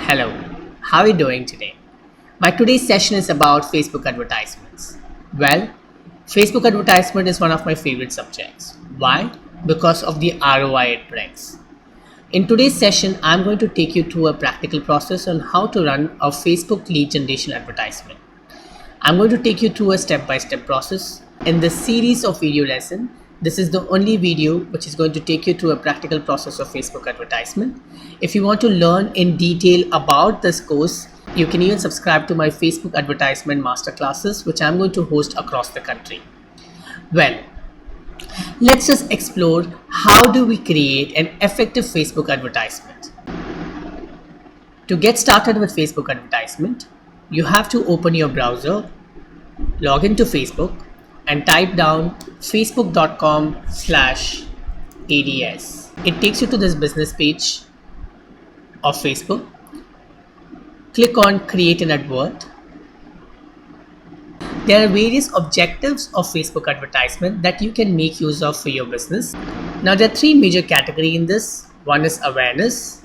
Hello, how are you doing today? My today's session is about Facebook advertisements. Well, Facebook advertisement is one of my favorite subjects. Why? Because of the ROI it brings. In today's session, I'm going to take you through a practical process on how to run a Facebook lead generation advertisement. I'm going to take you through a step-by-step process. In this series of video lesson, this is the only video which is going to take you through a practical process of Facebook advertisement. If you want to learn in detail about this course, you can even subscribe to my Facebook advertisement masterclasses, which I'm going to host across the country. Well, let's just explore how do we create an effective Facebook advertisement. To get started with Facebook advertisement, you have to open your browser, log into Facebook, and type down facebook.com/ads. It takes you to this business page of Facebook. Click on create an advert. There are various objectives of Facebook advertisement that you can make use of for your business. Now there are three major categories in this. One is awareness,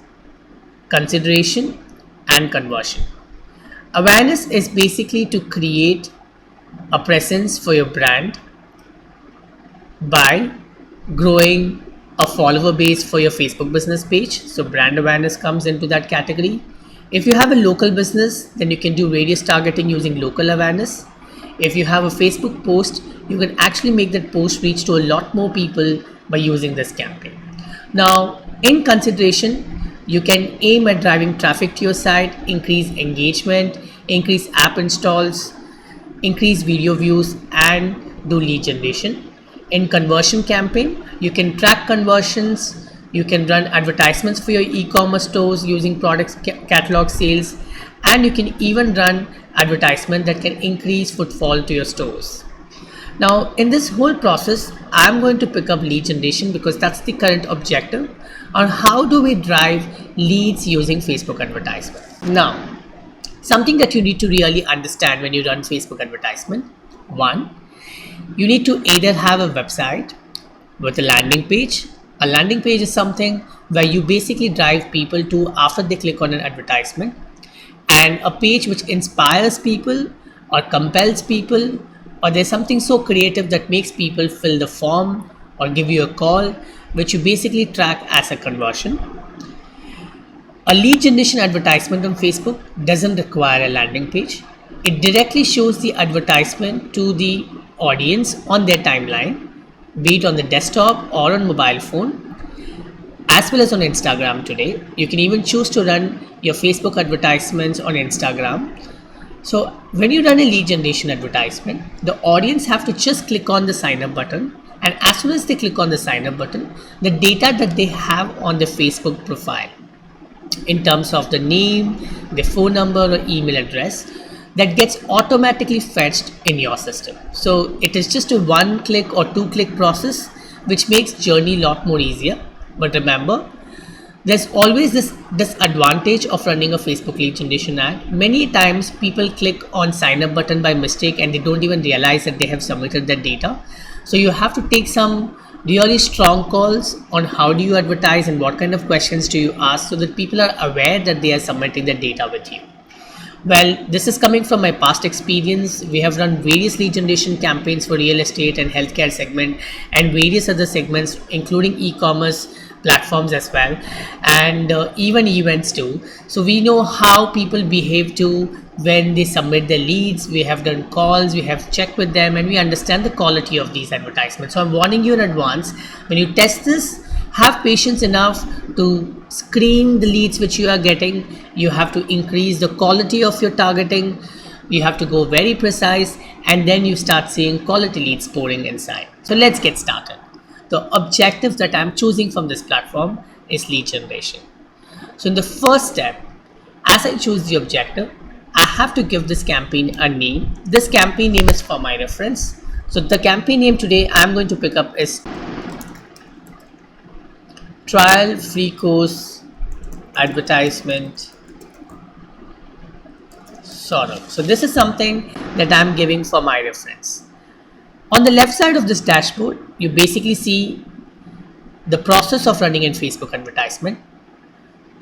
consideration, and conversion. Awareness is basically to create a presence for your brand by growing a follower base for your Facebook business page. So brand awareness comes into that category. If you have a local business, then you can do various targeting using local awareness. If you have a Facebook post, you can actually make that post reach to a lot more people by using this campaign. Now, in consideration, you can aim at driving traffic to your site, increase engagement, increase app installs, increase video views, and do lead generation. In conversion campaign, you can track conversions, you can run advertisements for your e-commerce stores using products catalog sales, and you can even run advertisement that can increase footfall to your stores. Now, in this whole process, I'm going to pick up lead generation because that's the current objective on how do we drive leads using Facebook advertisement. Now, something that you need to really understand when you run Facebook advertisement. One, you need to either have a website with a landing page. A landing page is something where you basically drive people to after they click on an advertisement, and a page which inspires people or compels people, or there's something so creative that makes people fill the form or give you a call, which you basically track as a conversion. A lead generation advertisement on Facebook doesn't require a landing page. It directly shows the advertisement to the audience on their timeline, be it on the desktop or on mobile phone, as well as on Instagram today. You can even choose to run your Facebook advertisements on Instagram. So when you run a lead generation advertisement, the audience have to just click on the sign up button, and as soon as they click on the sign up button, the data that they have on the Facebook profile in terms of the name, their phone number or email address, that gets automatically fetched in your system. So it is just a one click or two click process, which makes journey a lot more easier. But remember, there's always this disadvantage of running a Facebook lead generation ad. Many times people click on sign up button by mistake and they don't even realize that they have submitted their data. So you have to take some really strong calls on how do you advertise and what kind of questions do you ask so that people are aware that they are submitting their data with you. Well, this is coming from my past experience. We have run various lead generation campaigns for real estate and healthcare segment and various other segments, including e-commerce platforms as well, and even events too. So we know how people behave too when they submit their leads. We have done calls, we have checked with them, and we understand the quality of these advertisements. So I'm warning you in advance, when you test this, have patience enough to screen the leads which you are getting. You have to increase the quality of your targeting. You have to go very precise, and then you start seeing quality leads pouring inside. So let's get started. The objectives that I'm choosing from this platform is lead generation. So in the first step, as I choose the objective, I have to give this campaign a name. This campaign name is for my reference. So the campaign name today I'm going to pick up is Trial Free Course Advertisement sort of. So this is something that I'm giving for my reference. On the left side of this dashboard, you basically see the process of running a Facebook advertisement.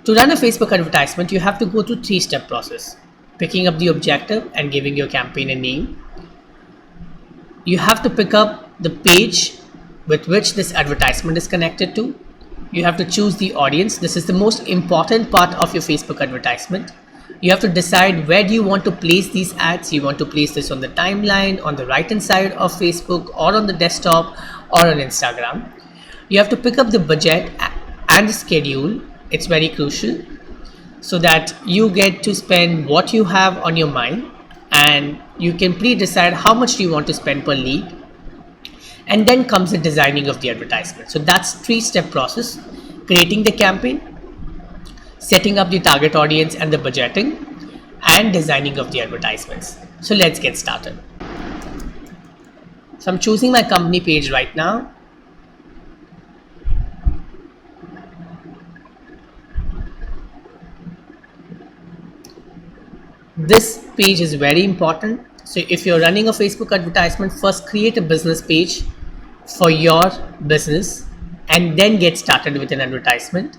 To run a Facebook advertisement, you have to go through three-step process: picking up the objective and giving your campaign a name. You have to pick up the page with which this advertisement is connected to. You have to choose the audience. This is the most important part of your Facebook advertisement. You have to decide where do you want to place these ads. You want to place this on the timeline, on the right hand side of Facebook, or on the desktop, or on Instagram. You have to pick up the budget and the schedule. It's very crucial, so that you get to spend what you have on your mind, and you can pre-decide how much do you want to spend per lead. And then comes the designing of the advertisement. So that's three-step process: creating the campaign, setting up the target audience and the budgeting, and designing of the advertisements. So let's get started. So I'm choosing my company page right now. This page is very important. So if you're running a Facebook advertisement, first create a business page for your business and then get started with an advertisement,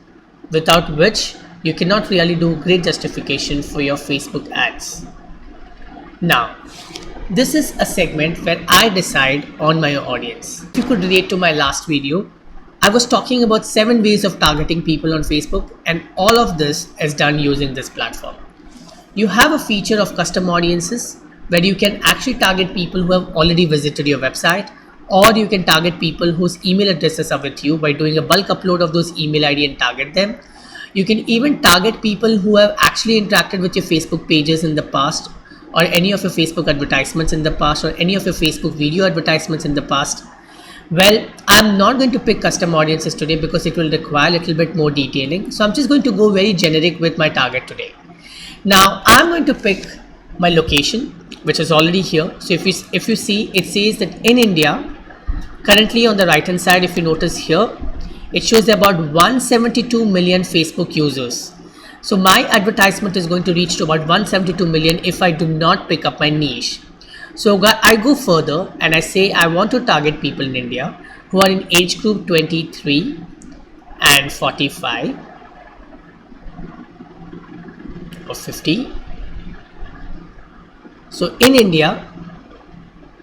without which you cannot really do great justification for your Facebook ads. Now, this is a segment where I decide on my audience. If you could relate to my last video, I was talking about 7 ways of targeting people on Facebook, and all of this is done using this platform. You have a feature of custom audiences where you can actually target people who have already visited your website, or you can target people whose email addresses are with you by doing a bulk upload of those email ID and target them. You can even target people who have actually interacted with your Facebook pages in the past, or any of your Facebook advertisements in the past, or any of your Facebook video advertisements in the past. Well, I'm not going to pick custom audiences today because it will require a little bit more detailing. So I'm just going to go very generic with my target today. Now I'm going to pick my location, which is already here. So if you see, it says that in India, currently on the right hand side, if you notice here, it shows about 172 million Facebook users. So my advertisement is going to reach to about 172 million if I do not pick up my niche. So I go further and I say I want to target people in India who are in age group 23 and 45 or 50. So in India,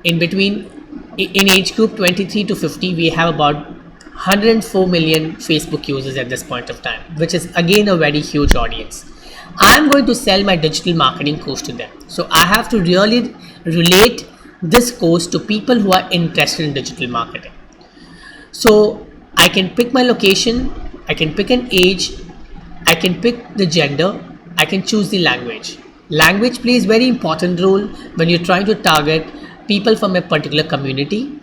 in age group 23 to 50, we have about 104 million Facebook users at this point of time, which is again a very huge audience. I'm going to sell my digital marketing course to them. So I have to really relate this course to people who are interested in digital marketing. So I can pick my location, I can pick an age, I can pick the gender, I can choose the language. Language plays very important role when you're trying to target people from a particular community.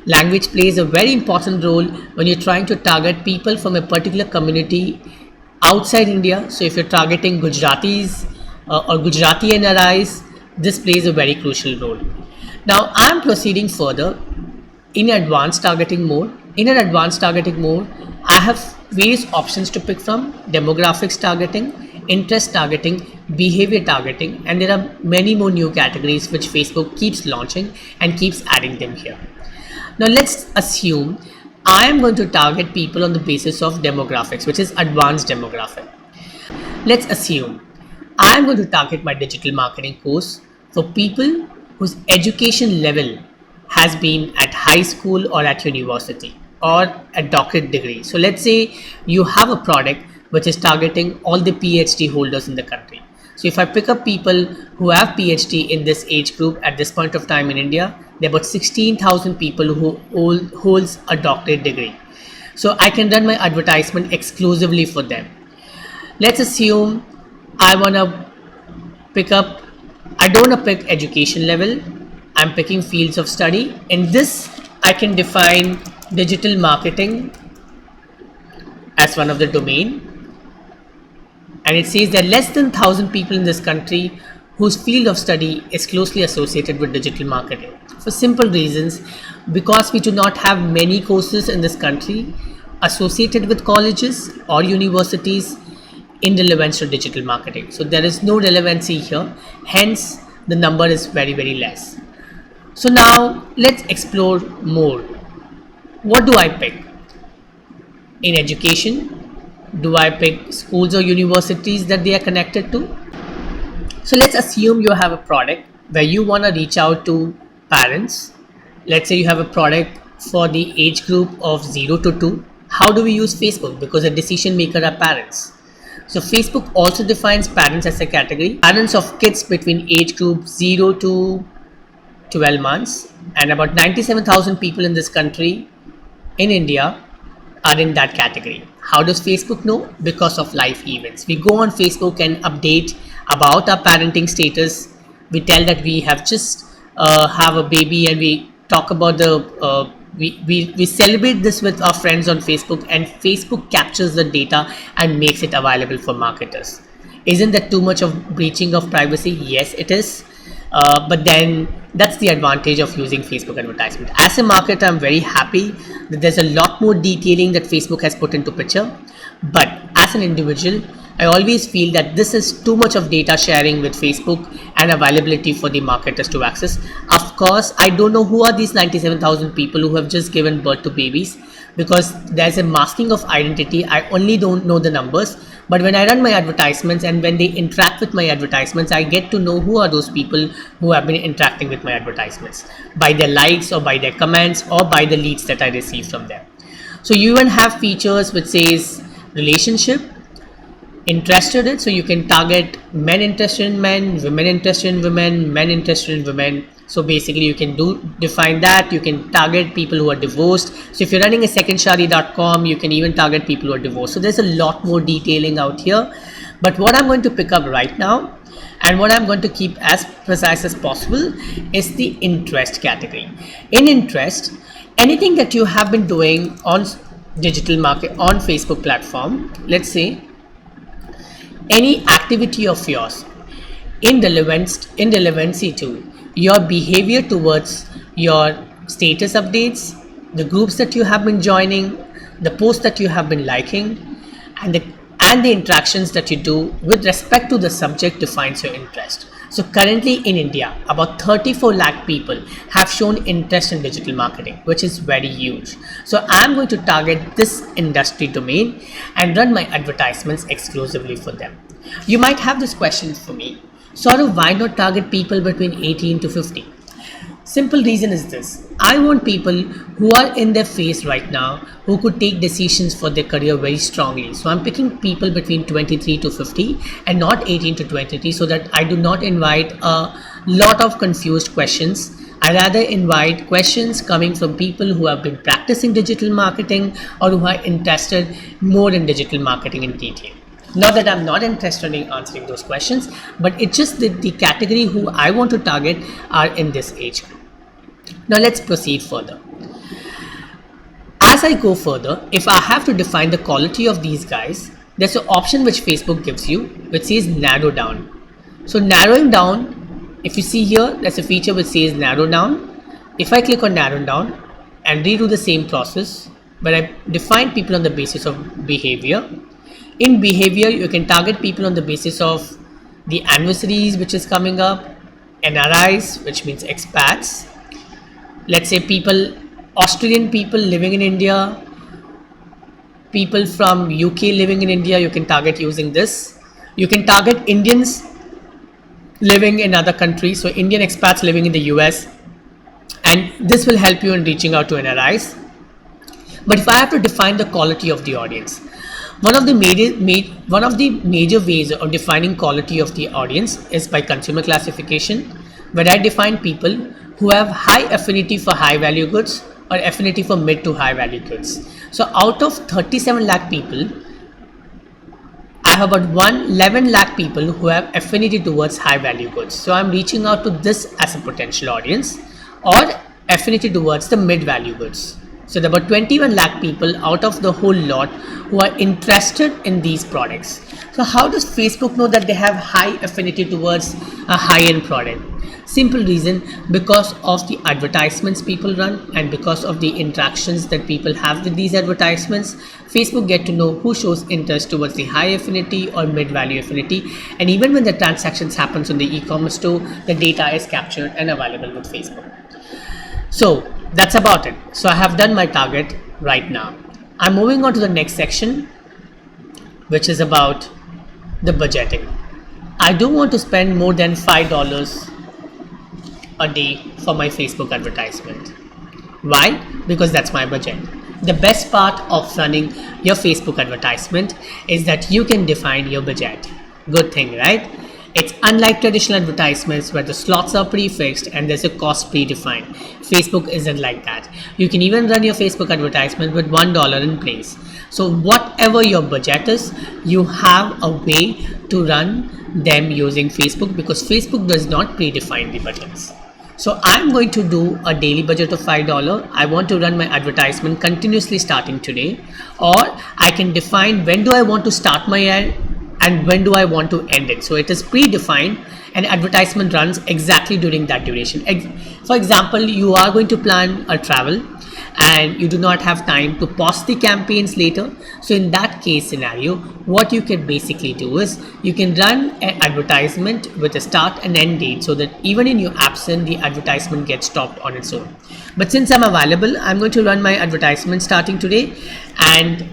Language plays a very important role when you're trying to target people from a particular community outside India. So if you're targeting Gujaratis or Gujarati NRIs, this plays a very crucial role. Now I'm proceeding further in advanced targeting mode. In an advanced targeting mode, I have various options to pick from: demographics targeting, interest targeting, behavior targeting, and there are many more new categories which Facebook keeps launching and keeps adding them here. Now let's assume I am going to target people on the basis of demographics, which is advanced demographic. Let's assume I am going to target my digital marketing course for people whose education level has been at high school or at university or a doctorate degree. So let's say you have a product which is targeting all the PhD holders in the country. So if I pick up people who have PhD in this age group at this point of time in India, there are about 16,000 people who holds a doctorate degree. So I can run my advertisement exclusively for them. Let's assume I want to pick up, I don't want to pick education level, I'm picking fields of study. In this, I can define digital marketing as one of the domain. And it says there are less than 1,000 people in this country whose field of study is closely associated with digital marketing. For simple reasons, because we do not have many courses in this country associated with colleges or universities in relevance to digital marketing. So there is no relevancy here, hence the number is very, very less. So now let's explore more. What do I pick? In education, Do I pick schools or universities that they are connected to? So let's assume you have a product where you want to reach out to parents. Let's say you have a product for the age group of 0 to 2. How do we use Facebook? Because the decision maker are parents. So Facebook also defines parents as a category. Parents of kids between age group 0 to 12 months, and about 97,000 people in this country, in India, are in that category. How does Facebook know? Because of live events. We go on Facebook and update about our parenting status. We tell that we have just have a baby, and we talk about we celebrate this with our friends on Facebook, and Facebook captures the data and makes it available for marketers. Isn't that too much of breaching of privacy? Yes, it is. But then that's the advantage of using Facebook advertisement. As a marketer, I'm very happy that there's a lot more detailing that Facebook has put into picture. But as an individual, I always feel that this is too much of data sharing with Facebook and availability for the marketers to access. Of course, I don't know who are these 97,000 people who have just given birth to babies, because there's a masking of identity. I only don't know the numbers, but when I run my advertisements and when they interact with my advertisements, I get to know who are those people who have been interacting with my advertisements by their likes or by their comments or by the leads that I receive from them. So you even have features which says relationship, interested in, so you can target men interested in men, women interested in women, men interested in women. So basically you can define that. You can target people who are divorced. So if you're running a secondshadi.com, you can even target people who are divorced. So there's a lot more detailing out here, but what I'm going to pick up right now and what I'm going to keep as precise as possible is the interest category. In interest, anything that you have been doing on digital market on Facebook platform, let's say any activity of yours in relevancy to your behavior towards your status updates, the groups that you have been joining, the posts that you have been liking, and the interactions that you do with respect to the subject defines your interest. So currently in India, about 34 lakh people have shown interest in digital marketing, which is very huge. So I'm going to target this industry domain and run my advertisements exclusively for them. You might have this question for me. Sort of, why not target people between 18 to 50? Simple reason is this. I want people who are in their phase right now who could take decisions for their career very strongly. So I'm picking people between 23 to 50 and not 18 to 23, so that I do not invite a lot of confused questions. I rather invite questions coming from people who have been practicing digital marketing or who are interested more in digital marketing in detail. Not that I'm not interested in answering those questions, but it's just that the category who I want to target are in this age group. Now let's proceed further. As I go further, if I have to define the quality of these guys, there's an option which Facebook gives you which says narrow down. So narrowing down, if you see here, there's a feature which says narrow down. If I click on narrow down and redo the same process, where I define people on the basis of behavior. In behavior, you can target people on the basis of the anniversaries which is coming up, NRIs, which means expats. Let's say Australian people living in India, people from UK living in India, you can target using this. You can target Indians living in other countries, so Indian expats living in the US, and this will help you in reaching out to NRIs. But if I have to define the quality of the audience, one of the major ways of defining quality of the audience is by consumer classification, where I define people who have high affinity for high value goods or affinity for mid to high value goods. So out of 37 lakh people, I have about 11 lakh people who have affinity towards high value goods. So I'm reaching out to this as a potential audience, or affinity towards the mid value goods. So there are about 21 lakh people out of the whole lot who are interested in these products. So how does Facebook know that they have high affinity towards a high-end product? Simple reason, because of the advertisements people run and because of the interactions that people have with these advertisements, Facebook get to know who shows interest towards the high affinity or mid value affinity, and even when the transactions happens on the e-commerce store, the data is captured and available with Facebook. So that's about it. So I have done my target right now. I'm moving on to the next section, which is about the budgeting. I don't want to spend more than $5 a day for my Facebook advertisement. Why? Because that's my budget. The best part of running your Facebook advertisement is that you can define your budget. Good thing, right? It's unlike traditional advertisements where the slots are prefixed and there's a cost predefined. Facebook isn't like that. You can even run your Facebook advertisement with $1 in place. So whatever your budget is, you have a way to run them using Facebook because Facebook does not predefine the budgets. So I'm going to do a daily budget of $5. I want to run my advertisement continuously starting today, or I can define when do I want to start my ad and when do I want to end it. So it is predefined and advertisement runs exactly during that duration. For example, you are going to plan a travel and you do not have time to pause the campaigns later. So in that case scenario, what you can basically do is you can run an advertisement with a start and end date so that even in your absence, the advertisement gets stopped on its own. But since I'm available, I'm going to run my advertisement starting today and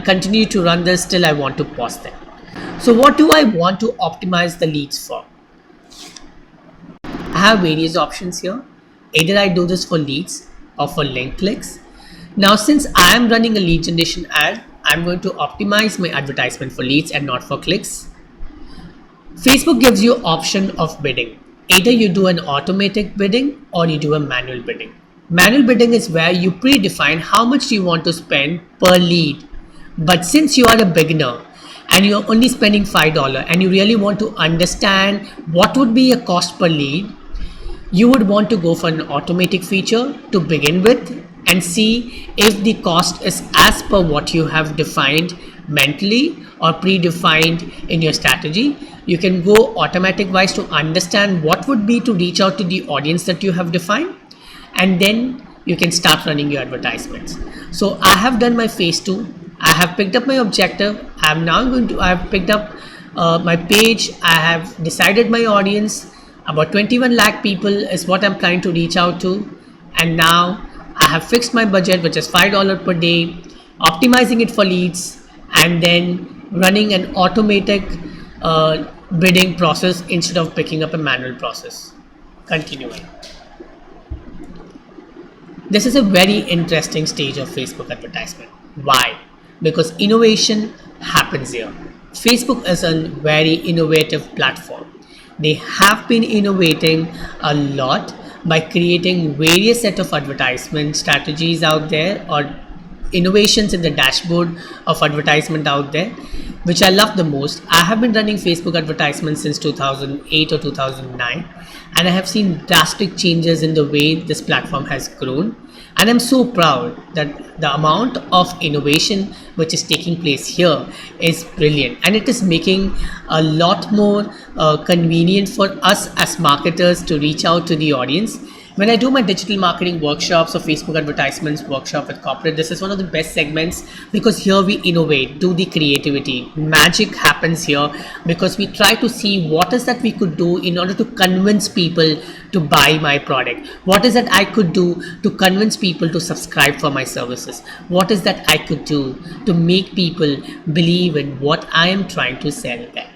continue to run this till I want to pause them. So what do I want to optimize the leads for? I have various options here. Either I do this for leads or for link clicks. Now, since I am running a lead generation ad, I'm going to optimize my advertisement for leads and not for clicks. Facebook gives you option of bidding. Either you do an automatic bidding or you do a manual bidding. Manual bidding is where you predefine how much you want to spend per lead. But since you are a beginner and you're only spending $5 and you really want to understand what would be a cost per lead, you would want to go for an automatic feature to begin with and see if the cost is as per what you have defined mentally or predefined in your strategy. You can go automatic wise to understand what would be to reach out to the audience that you have defined, and then you can start running your advertisements. So I have done my phase 2. I have picked up my objective. I have picked up my page. I have decided my audience. About 21 lakh people is what I'm planning to reach out to. And now I have fixed my budget, which is $5 per day, optimizing it for leads, and then running an automatic bidding process instead of picking up a manual process. Continuing. This is a very interesting stage of Facebook advertisement. Why? Because innovation happens here. Facebook is a very innovative platform. They have been innovating a lot by creating various set of advertisement strategies out there or innovations in the dashboard of advertisement out there, which I love the most. I have been running Facebook advertisements since 2008 or 2009, and I have seen drastic changes in the way this platform has grown. And I'm so proud that the amount of innovation which is taking place here is brilliant, and it is making a lot more convenient for us as marketers to reach out to the audience. When I do my digital marketing workshops or Facebook advertisements workshop with corporate, this is one of the best segments because here we innovate, do the creativity. Magic happens here because we try to see what is that we could do in order to convince people to buy my product. What is that I could do to convince people to subscribe for my services? What is that I could do to make people believe in what I am trying to sell them?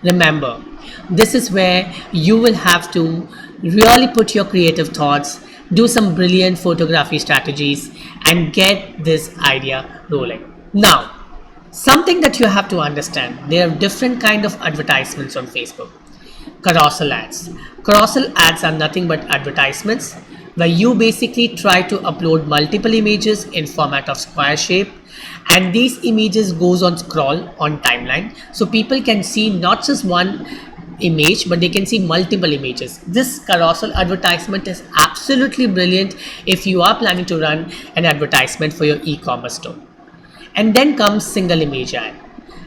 Remember, this is where you will have to really put your creative thoughts, do some brilliant photography strategies, and get this idea rolling. Now, something that you have to understand, there are different kind of advertisements on Facebook. Carousel ads. Carousel ads are nothing but advertisements where you basically try to upload multiple images in format of square shape, and these images goes on scroll on timeline, so people can see not just one image but they can see multiple images. This carousel advertisement is absolutely brilliant if you are planning to run an advertisement for your e-commerce store. And then comes single image ad.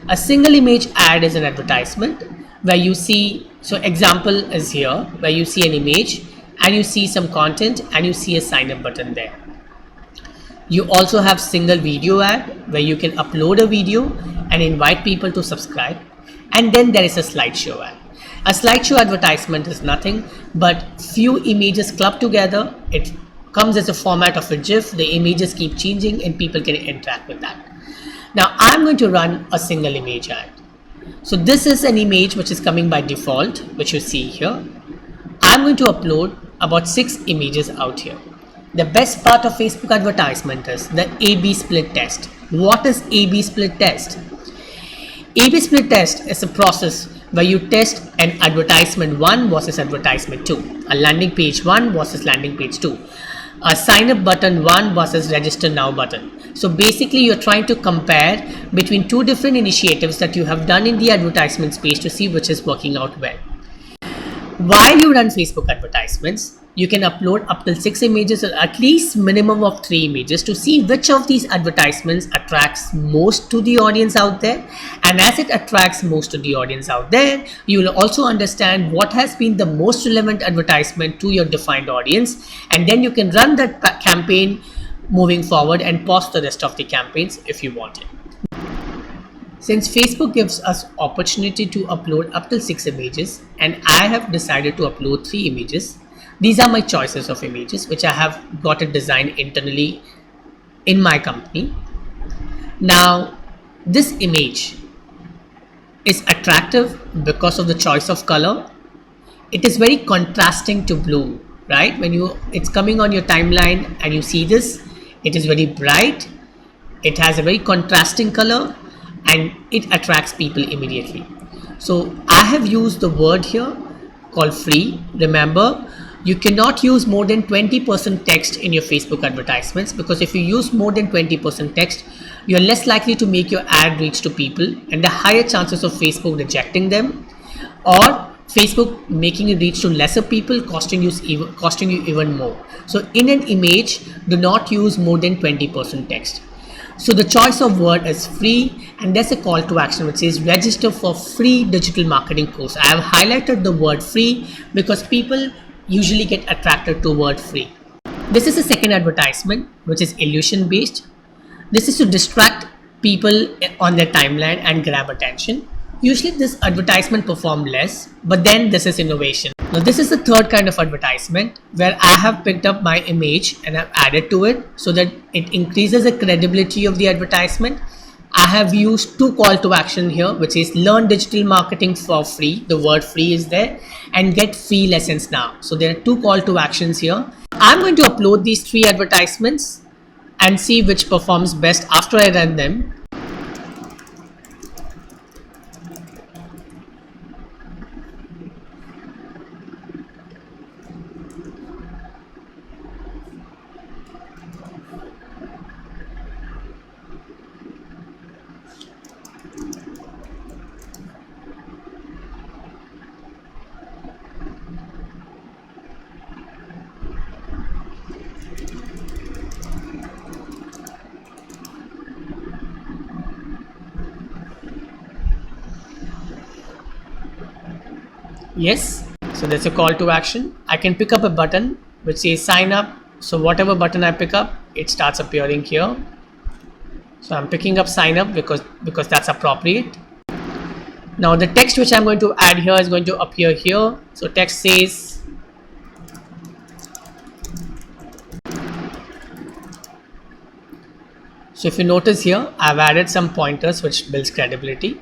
A single image ad is an advertisement where you see, so example is here where you see an image and you see some content and you see a sign up button there. You also have single video ad where you can upload a video and invite people to subscribe. And then there is a slideshow ad. A slideshow advertisement is nothing but few images clubbed together. It comes as a format of a GIF. The images keep changing and people can interact with that. Now I'm going to run a single image ad. So this is an image which is coming by default, which you see here. I'm going to upload about 6 images out here. The best part of Facebook advertisement is the A/B split test. What is A/B split test? A/B split test is a process where you test an advertisement 1 versus advertisement 2, a landing page 1 versus landing page 2, a sign up button 1 versus register now button. So basically you're trying to compare between two different initiatives that you have done in the advertisement space to see which is working out well. While you run Facebook advertisements, you can upload up to 6 images or at least minimum of 3 images to see which of these advertisements attracts most to the audience out there. And as it attracts most to the audience out there, you will also understand what has been the most relevant advertisement to your defined audience. And then you can run that campaign moving forward and pause the rest of the campaigns if you want it. Since Facebook gives us opportunity to upload up to 6 images and I have decided to upload 3 images, these are my choices of images which I have got it designed internally in my company. Now this image is attractive because of the choice of color. It is very contrasting to blue, right? When it's coming on your timeline and you see this, it is very bright. It has a very contrasting color and it attracts people immediately. So I have used the word here called free. Remember, you cannot use more than 20% text in your Facebook advertisements, because if you use more than 20% text, you're less likely to make your ad reach to people and the higher chances of Facebook rejecting them or Facebook making it reach to lesser people, costing you even more. So in an image, do not use more than 20% text. So the choice of word is free, and there's a call to action which says register for free digital marketing course. I have highlighted the word free because people usually get attracted to word free. This is the second advertisement, which is illusion based. This is to distract people on their timeline and grab attention. Usually this advertisement performs less, but then this is innovation. Now this is the third kind of advertisement where I have picked up my image and I've added to it so that it increases the credibility of the advertisement. I have used 2 call to action here, which is learn digital marketing for free. The word free is there, and get free lessons now. So there are 2 call to actions here. I'm going to upload these 3 advertisements and see which performs best after I run them. Yes, so there's a call to action. I can pick up a button which says sign up. So whatever button I pick up, it starts appearing here. So I'm picking up sign up because that's appropriate. Now the text which I'm going to add here is going to appear here. So text says so if you notice here, I've added some pointers which builds credibility.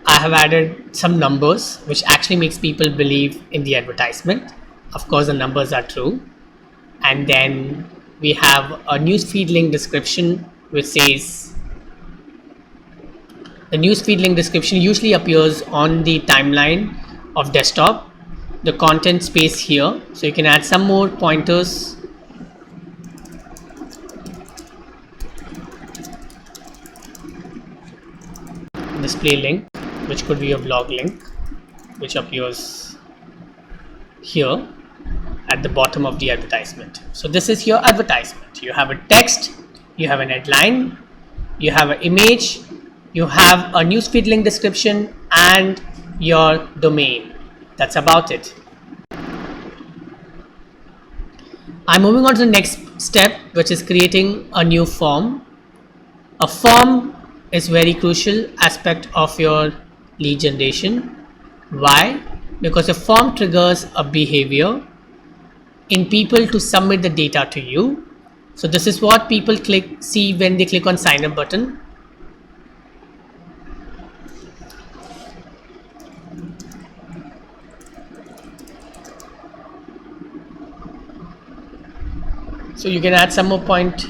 I have added some numbers which actually makes people believe in the advertisement. Of course, the numbers are true. And then we have a newsfeed link description which says the newsfeed link description usually appears on the timeline of desktop. The content space here. So you can add some more pointers. Display link, which could be a blog link, which appears here at the bottom of the advertisement. So this is your advertisement. You have a text, you have an headline, you have an image, you have a newsfeed link description and your domain. That's about it. I'm moving on to the next step, which is creating a new form. A form is very crucial aspect of your lead generation. Why? Because a form triggers a behavior in people to submit the data to you. So this is what people see when they click on sign up button. So you can add some more point.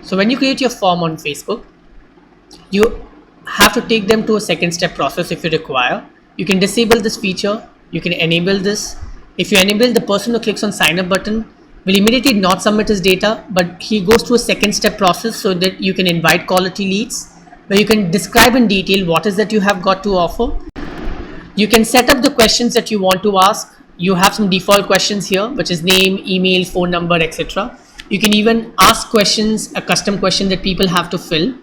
So when you create your form on Facebook, you have to take them to a second step process if you require. You can disable this feature, you can enable this. If you enable, the person who clicks on sign up button will immediately not submit his data, but he goes through a second step process so that you can invite quality leads, where you can describe in detail what is that you have got to offer. You can set up the questions that you want to ask. You have some default questions here, which is name, email, phone number, etc. You can even ask questions, a custom question that people have to fill.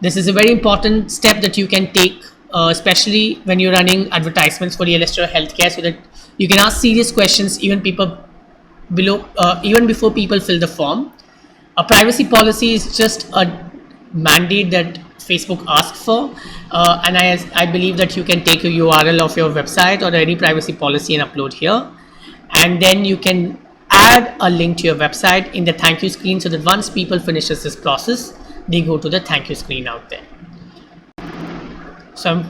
This is a very important step that you can take, especially when you're running advertisements for real estate or healthcare, so that you can ask serious questions even before people fill the form. A privacy policy is just a mandate that Facebook asks for, and I believe that you can take a URL of your website or any privacy policy and upload here, and then you can add a link to your website in the thank you screen, so that once people finishes this process, they go to the thank you screen out there. So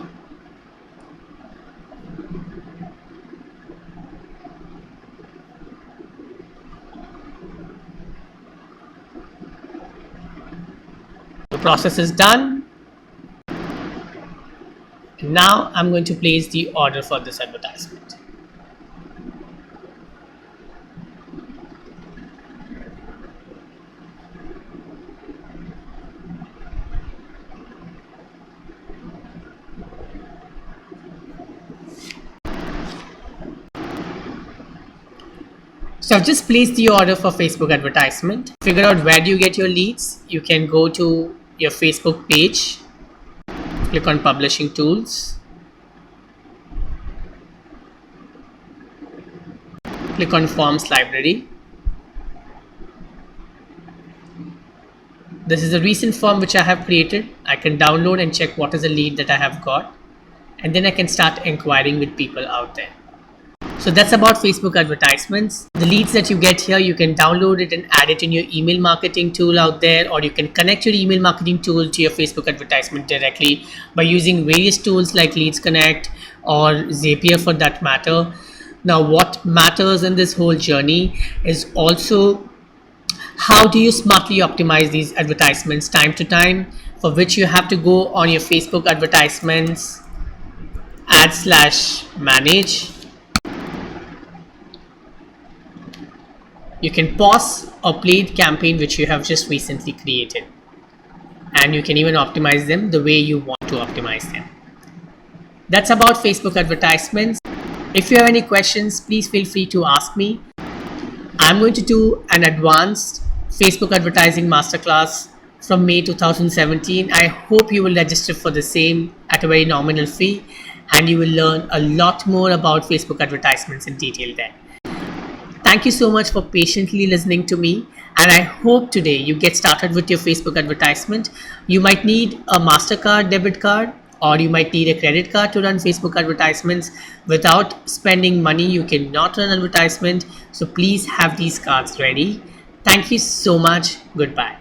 the process is done. And now I'm going to place the order for this advertisement. So I've just placed the order for Facebook advertisement. Figure out where do you get your leads. You can go to your Facebook page, click on publishing tools, click on forms library. This is a recent form which I have created. I can download and check what is the lead that I have got, and then I can start inquiring with people out there. So that's about Facebook advertisements. The leads that you get here, you can download it and add it in your email marketing tool out there, or you can connect your email marketing tool to your Facebook advertisement directly by using various tools like Leads Connect or Zapier for that matter. Now, what matters in this whole journey is also how do you smartly optimize these advertisements time to time, for which you have to go on your Facebook advertisements, add/manage. You can pause or play the campaign which you have just recently created, and you can even optimize them the way you want to optimize them. That's about Facebook advertisements. If you have any questions, please feel free to ask me. I'm going to do an advanced Facebook advertising masterclass from May 2017. I hope you will register for the same at a very nominal fee, and you will learn a lot more about Facebook advertisements in detail there. Thank you so much for patiently listening to me, and I hope today you get started with your Facebook advertisement. You might need a MasterCard debit card, or you might need a credit card to run Facebook advertisements. Without spending money, you cannot run advertisement. So please have these cards ready. Thank you so much. Goodbye.